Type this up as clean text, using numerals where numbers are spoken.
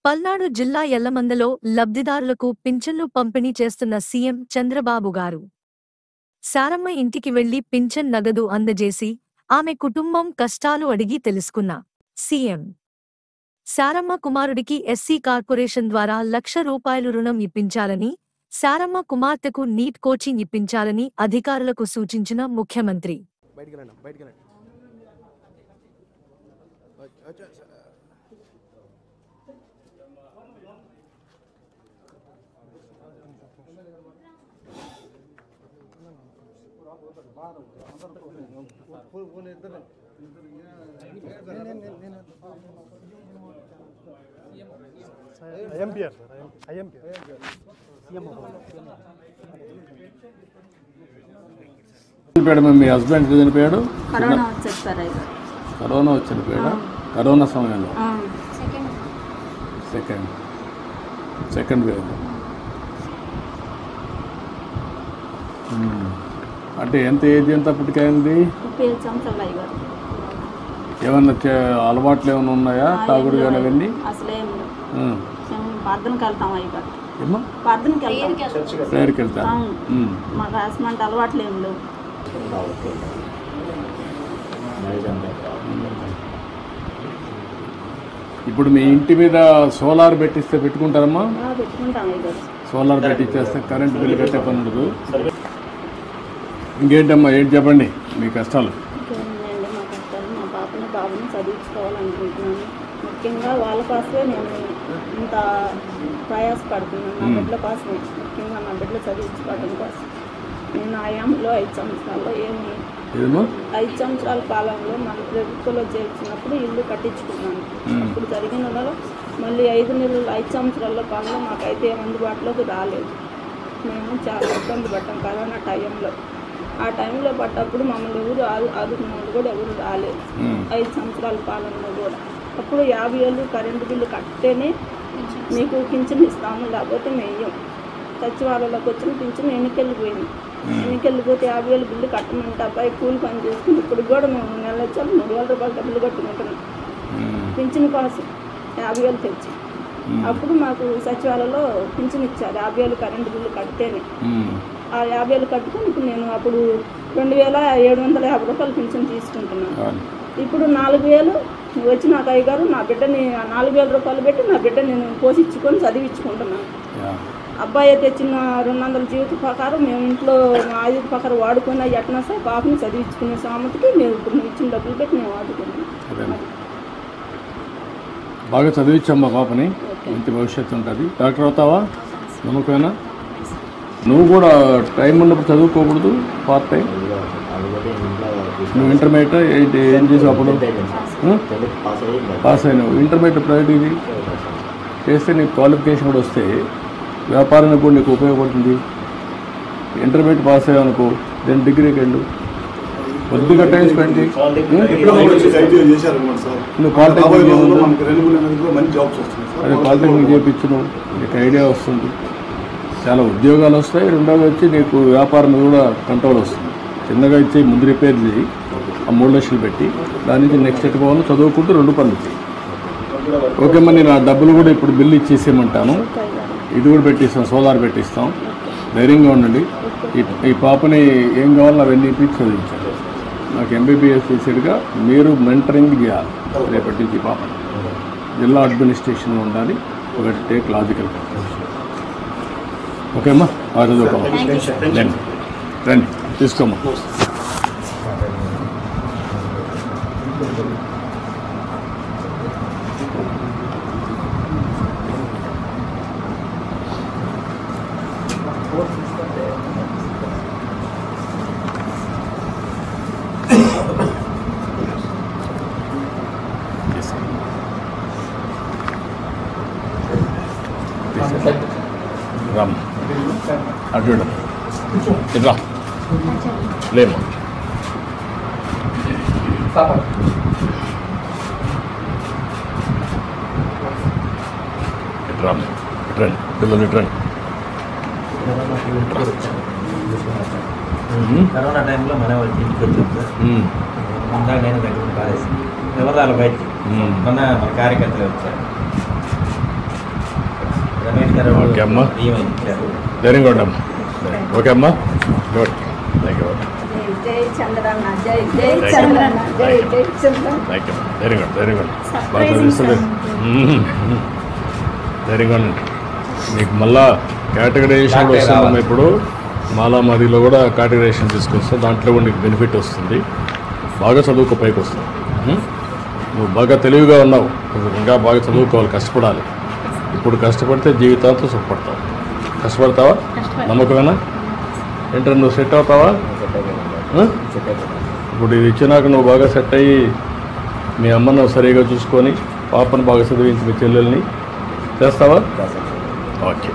పల్నాడు జిల్లా యల్లమందలో లబ్ధిదారులకు పింఛన్లు పంపిణీ చేస్తున్న సీఎం చంద్రబాబు గారు శారమ్మ ఇంటికి వెళ్లి పింఛన్ నగదు అందజేసి ఆమె కుటుంబం కష్టాలు అడిగి తెలుసుకున్న సీఎం శారమ్మ కుమారుడికి ఎస్సీ కార్పొరేషన్ ద్వారా ₹1,00,000 రుణం ఇప్పించాలని, శారమ్మ కుమార్తెకు నీట్ కోచింగ్ ఇప్పించాలని అధికారులకు సూచించిన ముఖ్యమంత్రి మీ హస్బెండ్ చనిపోయాడు, కరోనా వచ్చి చనిపోయాడు. కరోనా సమయంలో సెకండ్ వేవ్. అంటే ఎంత ఏజ్ ఎంత అప్పటికైంది? ఏమన్నా అలవాట్లు ఏమైనా ఉన్నాయా? తాగుడు కానీ అవన్నీ? ప్రేయర్కి వెళ్తాను. మాకు అసలు అలవాట్లు ఏం లేవు. ఇప్పుడు మీ ఇంటి మీద సోలార్ పెట్టిస్తే పెట్టుకుంటారమ్మా? పెట్టుకుంటాం. సోలార్ పెట్టించేస్తే కరెంట్ బిల్లు కట్టే పని ఉండదు. ఇంకేంటమ్మా, ఏంటి చెప్పండి మీ కష్టాలు? ఇంకేంటండి మా కష్టాలు? మా పాపని బాబుని చదివించుకోవాలనుకుంటున్నాను. ముఖ్యంగా వాళ్ళ కోసమే నేను ఇంత ప్రయాసపడుతున్నాను. నా బిడ్డల కోసమే, ముఖ్యంగా నా బిడ్డలు చదివించుకోవడం కోసం. నేను ఆయాంలో 5 సంవత్సరాల్లో 5 సంవత్సరాల కాలంలో మన ప్రభుత్వంలో చేర్చినప్పుడు ఇల్లు కట్టించుకున్నాను. అప్పుడు జరిగినలో మళ్ళీ 5 సంవత్సరాల కాలంలో మాకైతే ఏం అందుబాటులోకి రాలేదు. మేము చాలా ఇబ్బంది పడ్డాం కరోనా టైంలో. ఆ టైంలో పడ్డప్పుడు మమ్మల్ని ఎవరు ఆదుకున్న వాళ్ళు కూడా ఎవరు రాలేదు 5 సంవత్సరాల కాలంలో కూడా. అప్పుడు 50,000 కరెంటు బిల్లు కట్టేనే మీకు పింఛన్ ఇస్తాము, లేకపోతే మేయం. సచివాలయంలోకి వచ్చిన పింఛన్ ఎన్నికెళ్ళిపోయింది. ఎన్నికెళ్ళిపోతే 50,000 బిల్లు కట్టమంటే అబ్బాయి కూలి పని చేసుకుని ఇప్పుడు కూడా మేము నెల వచ్చాము ₹3,000 డబ్బులు కట్టుకుంటున్నాం పింఛన్ కోసం 50,000 తెచ్చి. అప్పుడు మాకు సచివాలయంలో పింఛన్ ఇచ్చారు 50,000 కరెంటు బిల్లు కడితేనే. ఆ 50,000 కట్టుకుని ఇప్పుడు నేను అప్పుడు ₹2,750 పింఛన్ తీసుకుంటున్నాను. ఇప్పుడు 4,000 వచ్చి నాకు అయ్యగారు నా బిడ్డని ₹4,000 పెట్టి నా బిడ్డ నేను పోషించుకొని చదివించుకుంటున్నాను. అబ్బాయి తెచ్చిన 200 జీవిత ప్రకారం మేము ఇంట్లో ఆయుధ ప్రకారం వాడుకొని ఎట్నా సార్ పాపని చదివించుకునే సామతికి మేము ఇప్పుడు నువ్వు ఇచ్చిన డబ్బులు పెట్టి మేము వాడుకున్నాం. బాగా చదివించమ్మా పాపని, మంచి భవిష్యత్తు ఉంటుంది. డాక్టర్ అవుతావా? నమ్మకమేనా? నువ్వు కూడా టైం ఉన్నప్పుడు చదువుకోకూడదు. పార్ట్ టైం నువ్వు ఇంటర్మీడియట్ ఏం చేసావు? అప్పుడు పాస్ అయినావు. ఇంటర్మీడియట్ ప్రైవేట్ ఇది చేస్తే నీకు క్వాలిఫికేషన్ కూడా వస్తే వ్యాపారానికి కూడా నీకు ఉపయోగపడుతుంది. ఇంటర్మీడియట్ పాస్ అయ్యావు అనుకో, దెన్ డిగ్రీకి వెళ్ళు. కొద్దిగా టైం స్పెండ్ చేయి. నువ్వు పాలిటెక్నిక్ అదే పాలిటెక్నిక్ చేయించు, నువ్వు నీకు ఐడియా వస్తుంది, చాలా ఉద్యోగాలు వస్తాయి. రెండోది వచ్చి నీకు వ్యాపారం కూడా కంట్రోల్ వస్తుంది. చిన్నగా ఇచ్చి ముందు రిపేర్ చేయి, ఆ 3 లక్షలు పెట్టి దాని నుంచి నెక్స్ట్ ఎట్ పోవాలి. చదువుకుంటూ 2 పనులు చేయి. ఓకే అమ్మా, నేను ఆ డబ్బులు కూడా ఇప్పుడు బిల్లు ఇచ్చేసేయమంటాను. ఇది కూడా పెట్టిస్తాం, సోలార్ పెట్టిస్తాం. ధైర్యంగా ఉండండి. ఈ పాపని ఏం కావాలో అవన్నీ ఇప్పించి చదివించాలి. నాకు ఎంబీబీఎస్ చేసేట్టుగా మీరు మెంటరింగ్ చేయాలి. రేపటి నుంచి ఈ పాపని జిల్లా అడ్మినిస్ట్రేషన్లో ఉండాలి. ఒకటి టేక్ లాజికల్. ఓకే అమ్మా, చదువుకోవాలి. రండి తీసుకోమ్మా. రామ్ అటు ఇట్లా లేమ్మా. ఇట్రామ్ ఇట్రండి పిల్లలు ఇట్రండి. కరోనా టైంలో మన వాళ్ళు ఇంటికి వచ్చింది సార్. నేను దగ్గర కాలేసి ఎవరు రాలి బయటికి మన కార్యకర్తలు వచ్చారు. రమేష్ గారు ఓకే అమ్మా. బియ్యం ఇచ్చారు. ధైర్యంగా ఉండమ్మా. ఓకే అమ్మా, గుడ్, థ్యాంక్ యూ, జై చంద్రన్న, జై జై చంద్రన్న, జై జై చంద్రన్న. థ్యాంక్ యూ, ధైర్యంగా బాగా చదివిస్తుంది. ధైర్యంగా ఉండండి. మీకు మళ్ళా కేటగరైజేషన్ వస్తుందమ్మా. ఇప్పుడు మాలామాదిలో కూడా కేటగరైజేషన్ తీసుకొస్తాం, దాంట్లో కూడా నీకు బెనిఫిట్ వస్తుంది. బాగా చదువుకో, పైకి వస్తుంది. నువ్వు బాగా తెలివిగా ఉన్నావు, ఇంకా బాగా చదువుకోవాలి, కష్టపడాలి. ఇప్పుడు కష్టపడితే జీవితాంతం సుఖపడతావు. కష్టపడతావా? నమ్మకమేనా? ఏంటంటే నువ్వు సెట్ అవుతావా? ఇప్పుడు ఇది ఇచ్చినాక నువ్వు బాగా సెట్ అయ్యి మీ అమ్మను సరిగా చూసుకొని పాపను బాగా చదివించి మీ చెల్లెల్ని చేస్తావా? ఓకే.